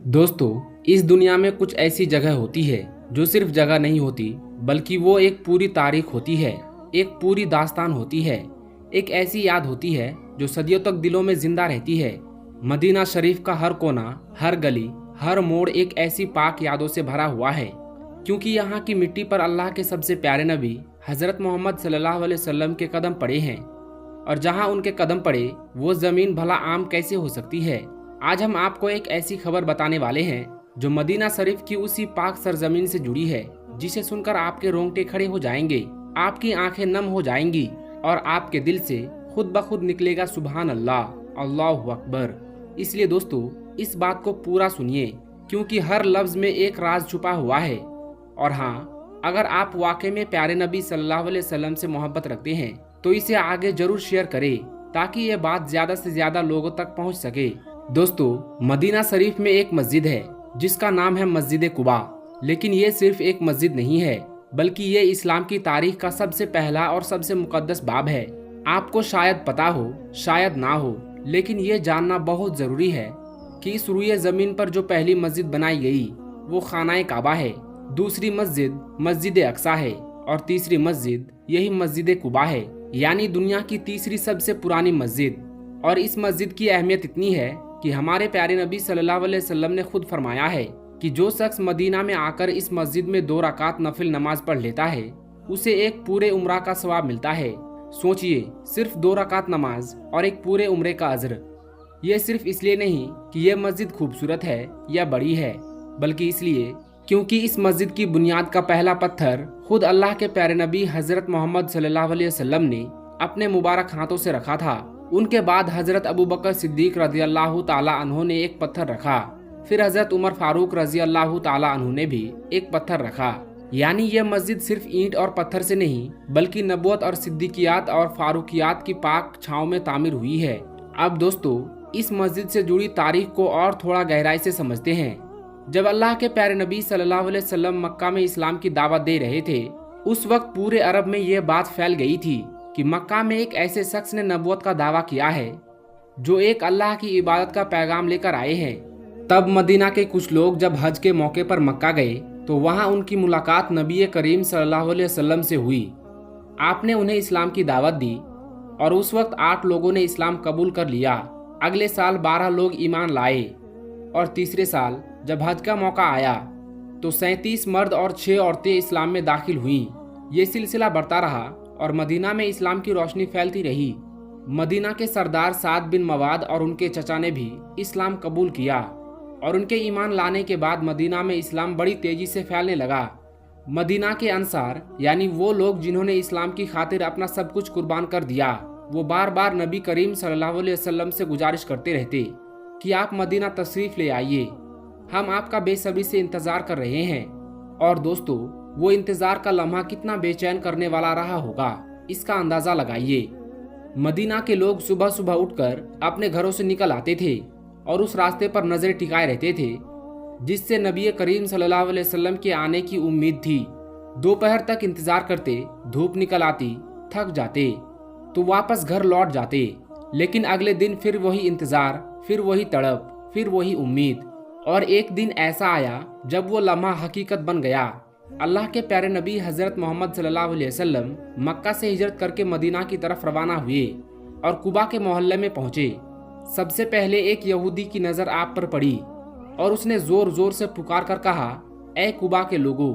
दोस्तों, इस दुनिया में कुछ ऐसी जगह होती है जो सिर्फ जगह नहीं होती, बल्कि वो एक पूरी तारीख होती है, एक पूरी दास्तान होती है, एक ऐसी याद होती है जो सदियों तक दिलों में जिंदा रहती है। मदीना शरीफ का हर कोना, हर गली, हर मोड़ एक ऐसी पाक यादों से भरा हुआ है, क्योंकि यहाँ की मिट्टी पर अल्लाह के सबसे प्यारे नबी हजरत मोहम्मद सल्लल्लाहु अलैहि वसल्लम के कदम पड़े हैं। और जहाँ उनके कदम पड़े वो जमीन भला आम कैसे हो सकती है। आज हम आपको एक ऐसी खबर बताने वाले हैं जो मदीना शरीफ की उसी पाक सरजमीन से जुड़ी है, जिसे सुनकर आपके रोंगटे खड़े हो जाएंगे, आपकी आंखें नम हो जाएंगी और आपके दिल से खुद ब खुद निकलेगा सुभान अल्लाह, अल्लाहु अकबर। इसलिए दोस्तों, इस बात को पूरा सुनिए, क्योंकि हर लफ्ज में एक राज छुपा हुआ है। और हाँ, अगर आप वाकई में प्यारे नबी सल्लल्लाहु अलैहि वसल्लम से मोहब्बत रखते हैं तो इसे आगे जरूर शेयर करें, ताकि ये बात ज्यादा से ज्यादा लोगों तक पहुंच सके। दोस्तों, मदीना शरीफ में एक मस्जिद है जिसका नाम है मस्जिद कुबा। लेकिन ये सिर्फ एक मस्जिद नहीं है, बल्कि ये इस्लाम की तारीख का सबसे पहला और सबसे मुकद्दस बाब है। आपको शायद पता हो, शायद ना हो, लेकिन ये जानना बहुत जरूरी है कि इस रुए जमीन पर जो पहली मस्जिद बनाई गई वो खानाए काबा है, दूसरी मस्जिद मस्जिद अक्सा है और तीसरी मस्जिद यही मस्जिद कुबा है, यानी दुनिया की तीसरी सबसे पुरानी मस्जिद। और इस मस्जिद की अहमियत इतनी है कि हमारे प्यारे नबी सल्लल्लाहु अलैहि वसल्लम ने खुद फरमाया है कि जो शख्स मदीना में आकर इस मस्जिद में 2 रकात नफिल नमाज पढ़ लेता है उसे एक पूरे उम्रा का सवाब मिलता है। सोचिए, सिर्फ 2 रकात नमाज और एक पूरे उम्रे का अज्र। ये सिर्फ इसलिए नहीं कि ये मस्जिद खूबसूरत है या बड़ी है, बल्कि इसलिए क्योंकि इस मस्जिद की बुनियाद का पहला पत्थर खुद अल्लाह के प्यारे नबी हजरत मोहम्मद सल्लल्लाहु अलैहि वसल्लम ने अपने मुबारक हाथों से रखा था। उनके बाद हजरत अबू बकर सिद्दीक रज़ी अल्लाह ताला अन्हु ने एक पत्थर रखा, फिर हजरत उमर फारूक रज़ी अल्लाह ताला अन्हु ने भी एक पत्थर रखा। यानी यह मस्जिद सिर्फ ईंट और पत्थर से नहीं, बल्कि नबूवत और सिद्दीकियात और फारूकियात की पाक छाँव में तामीर हुई है। अब दोस्तों, इस मस्जिद से जुड़ी तारीख को और थोड़ा गहराई से समझते हैं। जब अल्लाह के प्यारे नबी सल्लल्लाहु अलैहि वसल्लम मक्का में इस्लाम की दावत दे रहे थे, उस वक्त पूरे अरब में यह बात फैल गई थी कि मक्का में एक ऐसे शख्स ने नबूवत का दावा किया है जो एक अल्लाह की इबादत का पैगाम लेकर आए हैं। तब मदीना के कुछ लोग जब हज के मौके पर मक्का गए तो वहां उनकी मुलाकात नबी करीम सल्लल्लाहु अलैहि वसल्लम से हुई। आपने उन्हें इस्लाम की दावत दी और उस वक्त 8 लोगों ने इस्लाम कबूल कर लिया। अगले साल 12 लोग ईमान लाए और तीसरे साल जब हज का मौका आया तो 37 मर्द और 6 औरतें इस्लाम में दाखिल हुईं। ये सिलसिला बढ़ता रहा और मदीना में इस्लाम की रोशनी फैलती रही। मदीना के सरदार साद बिन मवाद और उनके चचा ने भी इस्लाम कबूल किया और उनके ईमान लाने के बाद मदीना में इस्लाम बड़ी तेजी से फैलने लगा। मदीना के अंसार, यानी वो लोग जिन्होंने इस्लाम की खातिर अपना सब कुछ कुर्बान कर दिया, वो बार बार नबी करीम सल्लल्लाहु अलैहि वसल्लम से गुजारिश करते रहते कि आप मदीना तशरीफ ले आइए, हम आपका बेसब्री से इंतजार कर रहे हैं। और दोस्तों, वो इंतजार का लम्हा कितना बेचैन करने वाला रहा होगा, इसका अंदाजा लगाइए। मदीना के लोग सुबह सुबह उठकर अपने घरों से निकल आते थे और उस रास्ते पर नजरें टिकाए रहते थे जिससे नबी करीम सल्लल्लाहु अलैहि वसल्लम के आने की उम्मीद थी। दोपहर तक इंतजार करते, धूप निकल आती, थक जाते तो वापस घर लौट जाते। लेकिन अगले दिन फिर वही इंतजार, फिर वही तड़प, फिर वही उम्मीद। और एक दिन ऐसा आया जब वो लम्हा हकीकत बन गया। अल्लाह के प्यारे नबी हजरत मोहम्मद सल्लल्लाहु अलैहि वसल्लम मक्का से हिजरत करके मदीना की तरफ रवाना हुए और कुबा के मोहल्ले में पहुंचे। सबसे पहले एक यहूदी की नज़र आप पर पड़ी और उसने जोर जोर से पुकार कर कहा, ऐ कुबा के लोगों,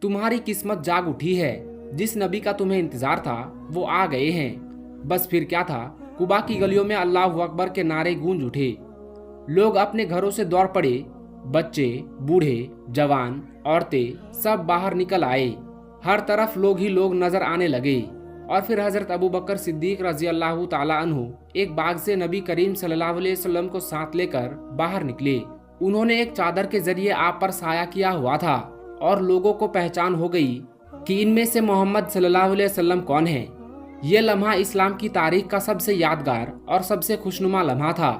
तुम्हारी किस्मत जाग उठी है, जिस नबी का तुम्हें इंतजार था वो आ गए हैं। बस फिर क्या था, कुबा की गलियों में अल्लाहु अकबर के नारे गूंज उठे। लोग अपने घरों से दौड़ पड़े, बच्चे, बूढ़े, जवान, औरतें सब बाहर निकल आए। हर तरफ लोग ही लोग नजर आने लगे। और फिर हजरत अबू बकर सिद्दीक रजी अल्लाह ताला अन्हु एक बाग से नबी करीम सल्लल्लाहु अलैहि वसल्लम को साथ लेकर बाहर निकले। उन्होंने एक चादर के जरिए आप पर साया किया हुआ था और लोगों को पहचान हो गई कि इनमें से मोहम्मद सल्लल्लाहु अलैहि वसल्लम कौन है। ये लम्हा इस्लाम की तारीख का सबसे यादगार और सबसे खुशनुमा लम्हा था।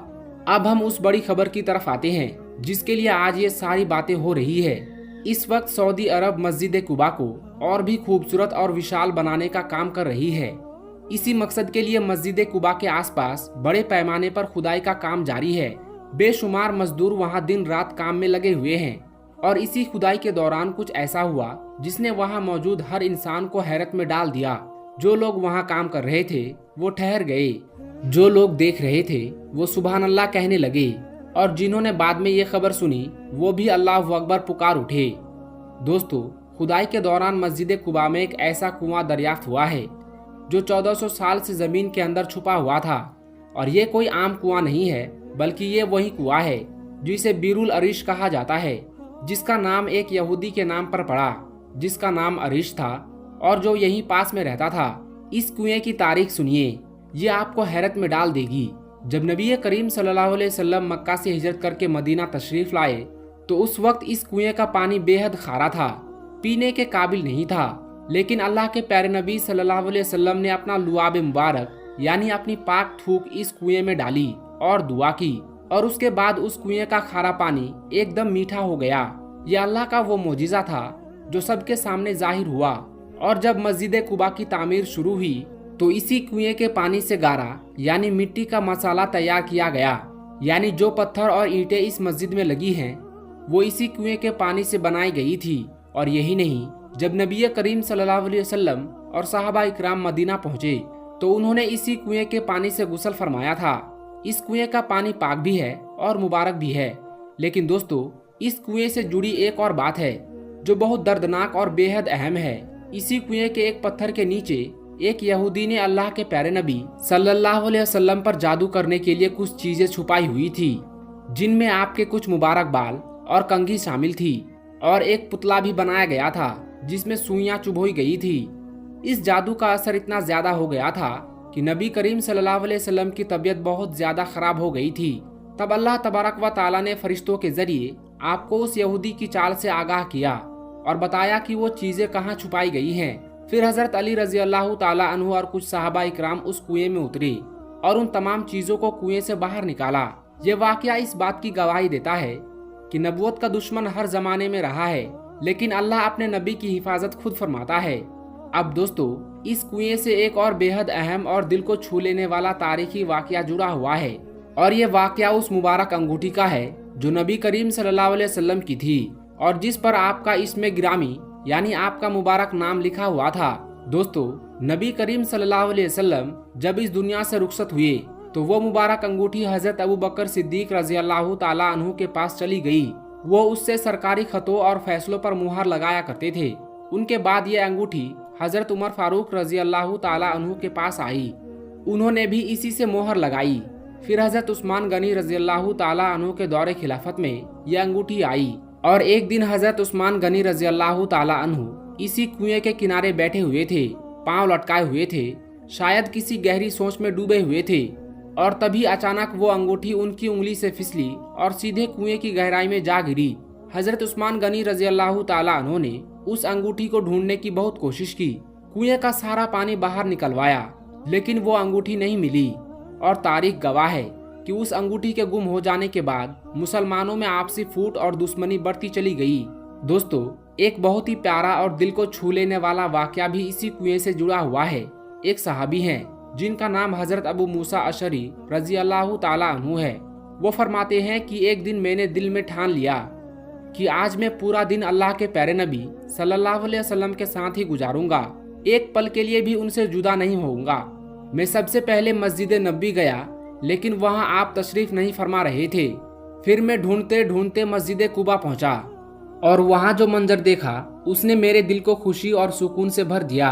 अब हम उस बड़ी खबर की तरफ आते हैं जिसके लिए आज ये सारी बातें हो रही है। इस वक्त सऊदी अरब मस्जिद कुबा को और भी खूबसूरत और विशाल बनाने का काम कर रही है। इसी मकसद के लिए मस्जिद कुबा के आसपास बड़े पैमाने पर खुदाई का काम जारी है। बेशुमार मजदूर वहाँ दिन रात काम में लगे हुए हैं और इसी खुदाई के दौरान कुछ ऐसा हुआ जिसने वहाँ मौजूद हर इंसान को हैरत में डाल दिया। जो लोग वहाँ काम कर रहे थे वो ठहर गए, जो लोग देख रहे थे वो सुभान अल्लाह कहने लगे और जिन्होंने बाद में ये खबर सुनी वो भी अल्लाहु अकबर पुकार उठे। दोस्तों, खुदाई के दौरान मस्जिद कुबा में एक ऐसा कुआं दरियाफ्त हुआ है जो 1400 साल से जमीन के अंदर छुपा हुआ था। और ये कोई आम कुआं नहीं है, बल्कि ये वही कुआं है जिसे बीरुल अरीश कहा जाता है, जिसका नाम एक यहूदी के नाम पर पड़ा जिसका नाम अरीश था और जो यहीं पास में रहता था। इस कुएं की तारीख सुनिए, ये आपको हैरत में डाल देगी। जब नबी करीम सल्लल्लाहु अलैहि वसल्लम मक्का से हिजरत करके मदीना तशरीफ लाए तो उस वक्त इस कुएं का पानी बेहद खारा था, पीने के काबिल नहीं था। लेकिन अल्लाह के प्यारे नबी सल्लल्लाहु अलैहि वसल्लम ने अपना लुआब मुबारक यानी अपनी पाक थूक इस कुएं में डाली और दुआ की और उसके बाद उस कुएं का खारा पानी एकदम मीठा हो गया। यह अल्लाह का वो मोजिज़ा था जो सबके सामने जाहिर हुआ। और जब मस्जिद कुबा की तामीर शुरू हुई तो इसी कुएं के पानी से गारा यानी मिट्टी का मसाला तैयार किया गया। यानी जो पत्थर और ईंटें इस मस्जिद में लगी हैं वो इसी कुएं के पानी से बनाई गई थी। और यही नहीं, जब नबी करीम सल्लल्लाहु अलैहि वसल्लम और सहाबा इकराम मदीना पहुंचे तो उन्होंने इसी कुएं के पानी से गुस्ल फरमाया था। इस कुएं का पानी पाक भी है और मुबारक भी है। लेकिन दोस्तों, इस कुएं से जुड़ी एक और बात है जो बहुत दर्दनाक और बेहद अहम है। इसी कुएं के एक पत्थर के नीचे एक यहूदी ने अल्लाह के प्यारे नबी सल्लल्लाहु अलैहि वसल्लम पर जादू करने के लिए कुछ चीजें छुपाई हुई थी, जिनमें आपके कुछ मुबारक बाल और कंघी शामिल थी और एक पुतला भी बनाया गया था जिसमें सुइयां चुभोई गई थी। इस जादू का असर इतना ज्यादा हो गया था कि नबी करीम सल्लल्लाहु अलैहि वसल्लम की तबीयत बहुत ज्यादा खराब हो गई थी। तब अल्लाह तबारक व ताला ने फरिश्तों के जरिए आपको उस यहूदी की चाल से आगाह किया और बताया कि वो चीजें कहाँ छुपाई गई हैं। फिर हजरत अली रजी अल्लाह ताला अन्हु और कुछ सहाबा इकराम उस कुएं में उतरे और उन तमाम चीजों को कुएं से बाहर निकाला। ये वाकया इस बात की गवाही देता है कि नबूवत का दुश्मन हर जमाने में रहा है, लेकिन अल्लाह अपने नबी की हिफाजत खुद फरमाता है। अब दोस्तों, इस कुएं से एक और बेहद अहम और दिल को छू लेने वाला तारीखी वाकया जुड़ा हुआ है और ये वाकया उस मुबारक अंगूठी का है जो नबी करीम सल्लल्लाहु अलैहि वसल्लम की थी और जिस पर आपका इसमें गिरामी यानी आपका मुबारक नाम लिखा हुआ था। दोस्तों, नबी करीम सल्लल्लाहु अलैहि वसल्लम जब इस दुनिया से रुखसत हुए तो वो मुबारक अंगूठी हजरत अबू बकर सिद्दीक रजी अल्लाह ताला अन्हु के पास चली गई। वो उससे सरकारी खतों और फैसलों पर मुहर लगाया करते थे। उनके बाद ये अंगूठी हजरत उमर फारूक रजी अल्लाह ताला अन्हु के पास आई, उन्होंने भी इसी से मोहर लगाई। फिर हजरत उस्मान गनी रजी अल्लाह ताला अन्हु के दौरे खिलाफत में यह अंगूठी आई और एक दिन हजरत उस्मान गनी रजी अल्लाह ताला अन्हु इसी कुएं के किनारे बैठे हुए थे, पांव लटकाए हुए थे, शायद किसी गहरी सोच में डूबे हुए थे और तभी अचानक वो अंगूठी उनकी उंगली से फिसली और सीधे कुएं की गहराई में जा गिरी। हजरत उस्मान गनी रजी अल्लाह ताला अन्हु ने उस अंगूठी को ढूंढने की बहुत कोशिश की, कुएं का सारा पानी बाहर निकलवाया, लेकिन वो अंगूठी नहीं मिली। और तारीख गवाह है कि उस अंगूठी के गुम हो जाने के बाद मुसलमानों में आपसी फूट और दुश्मनी बढ़ती चली गई। दोस्तों, एक बहुत ही प्यारा और दिल को छू लेने वाला वाकया भी इसी कुएं से जुड़ा हुआ है। एक सहाबी हैं जिनका नाम हजरत अबू मूसा अशरी रजी अल्लाह ताला अन्हु है। वो फरमाते हैं कि एक दिन मैंने दिल में ठान लिया कि आज मैं पूरा दिन अल्लाह के प्यारे नबी सल्लल्लाहु अलैहि वसल्लम के साथ ही गुजारूंगा, एक पल के लिए भी उनसे जुदा नहीं होऊंगा। मैं सबसे पहले मस्जिद नबी गया, लेकिन वहां आप तशरीफ नहीं फरमा रहे थे। फिर मैं ढूंढते ढूंढते मस्जिद कुबा पहुंचा और वहां जो मंजर देखा उसने मेरे दिल को खुशी और सुकून से भर दिया।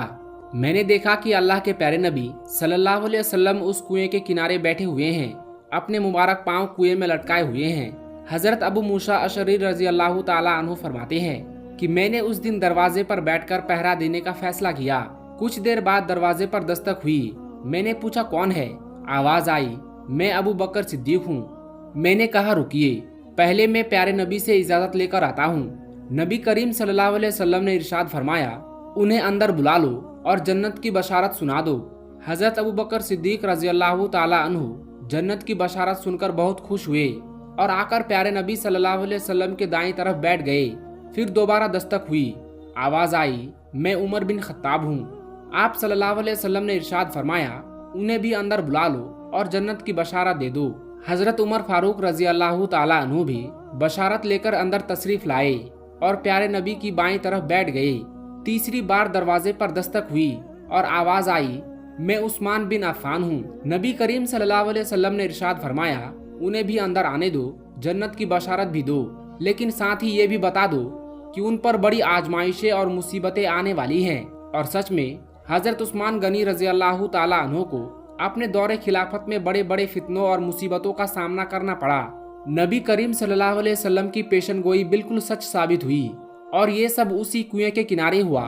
मैंने देखा कि अल्लाह के प्यारे नबी सल्लल्लाहु अलैहि वसल्लम उस कुएं के किनारे बैठे हुए हैं, अपने मुबारक पांव कुएं में लटकाए हुए हैं। हजरत अबू मूसा अशरी रजी अल्लाह ताला अन्हु फरमाते हैं कि मैंने उस दिन दरवाजे पर बैठकर पहरा देने का फैसला किया। कुछ देर बाद दरवाजे पर दस्तक हुई। मैंने पूछा कौन है? आवाज आई, मैं अबू बकर सिद्दीक हूँ। मैंने कहा रुकिए, पहले मैं प्यारे नबी से इजाजत लेकर आता हूँ। नबी करीम सल्लल्लाहु अलैहि वसल्लम ने इरशाद फरमाया, उन्हें अंदर बुला लो और जन्नत की बशारत सुना दो। हजरत अबू बकर सिद्दीक रजी अल्लाह ताला अन्हु जन्नत की बशारत सुनकर बहुत खुश हुए और आकर प्यारे नबी सल्लल्लाहु अलैहि वसल्लम के दाईं तरफ बैठ गए। फिर दोबारा दस्तक हुई। आवाज आई, मैं उमर बिन खत्ताब हूँ। आप सल्लल्लाहु अलैहि वसल्लम ने इरशाद फरमाया, उन्हें भी अंदर बुला लो और जन्नत की बशारत दे दो। हजरत उमर फारूक रजी अल्लाह ताला अन्हु भी बशारत लेकर अंदर तशरीफ लाए और प्यारे नबी की बाईं तरफ बैठ गए। तीसरी बार दरवाजे पर दस्तक हुई और आवाज आई, मैं उस्मान बिन अफ़ान हूँ। नबी करीम सल्लल्लाहु अलैहि वसल्लम ने इरशाद फरमाया, उन्हें भी अंदर आने दो, जन्नत की बशारत भी दो, लेकिन साथ ही ये भी बता दो कि उन पर बड़ी आजमाइशें और मुसीबतें आने वाली हैं। और सच में हजरत उस्मान गनी रजी अल्लाह ताला अन्हु को अपने दौरे खिलाफत में बड़े बड़े फितनों और मुसीबतों का सामना करना पड़ा। नबी करीम सल्लल्लाहु अलैहि वसल्लम की पेशन गोई बिल्कुल सच साबित हुई और ये सब उसी कुएं के किनारे हुआ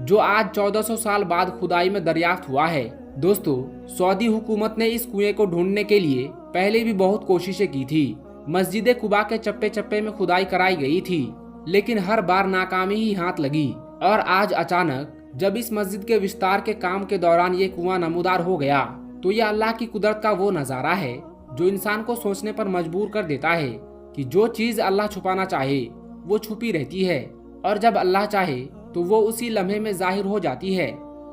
जो आज 1400 साल बाद खुदाई में दरियाफ्त हुआ है। दोस्तों, सऊदी हुकूमत ने इस कुएं को ढूंढने के लिए पहले भी बहुत कोशिशें की थी। मस्जिद कुबा के चप्पे चप्पे में खुदाई कराई गई थी, लेकिन हर बार नाकामी ही हाथ लगी। और आज अचानक जब इस मस्जिद के विस्तार के काम के दौरान ये कुआं नमूदार हो गया, तो यह अल्लाह की कुदरत का वो नज़ारा है जो इंसान को सोचने पर मजबूर कर देता है कि जो चीज़ अल्लाह छुपाना चाहे वो छुपी रहती है, और जब अल्लाह चाहे तो वो उसी लम्हे में जाहिर हो जाती है।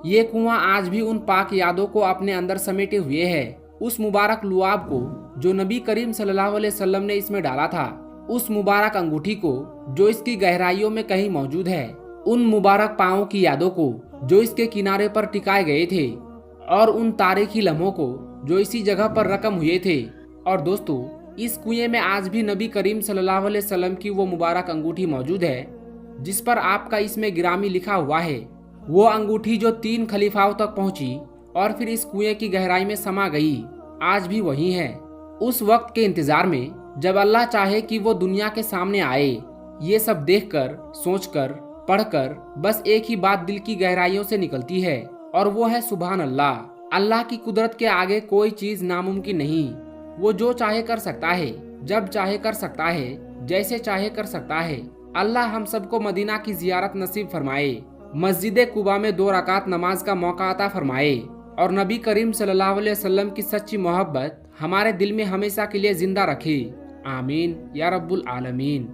ये कुआं आज भी उन पाक यादों को अपने अंदर समेटे हुए है। उस मुबारक लुआब को जो नबी करीम सल्लल्लाहु अलैहि वसल्लम ने इसमें डाला था, उस मुबारक अंगूठी को जो इसकी गहराइयों में कहीं मौजूद है, उन मुबारक पाँवों की यादों को जो इसके किनारे पर टिकाए गए थे, और उन तारीखी लम्हों को जो इसी जगह पर रकम हुए थे। और दोस्तों, इस कुएं में आज भी नबी करीम सल्लल्लाहु अलैहि वसल्लम की वो मुबारक अंगूठी मौजूद है जिस पर आपका इसमें गिरामी लिखा हुआ है। वो अंगूठी जो 3 खलीफाओं तक पहुंची और फिर इस कुएं की गहराई में समा गई, आज भी वही है। उस वक्त के इंतजार में जब अल्लाह चाहे कि वो दुनिया के सामने आए। ये सब देखकर, सोचकर, पढ़कर बस एक ही बात दिल की गहराइयों से निकलती है, और वो है सुभान अल्लाह। अल्लाह की कुदरत के आगे कोई चीज नामुमकिन नहीं। वो जो चाहे कर सकता है, जब चाहे कर सकता है, जैसे चाहे कर सकता है। अल्लाह हम सबको मदीना की जियारत नसीब फरमाए, मस्जिद कुबा में 2 रकात नमाज का मौका अता फरमाए, और नबी करीम सल्लल्लाहु अलैहि वसल्लम की सच्ची मोहब्बत हमारे दिल में हमेशा के लिए जिंदा रखे। आमीन या रब्बुल आलमीन।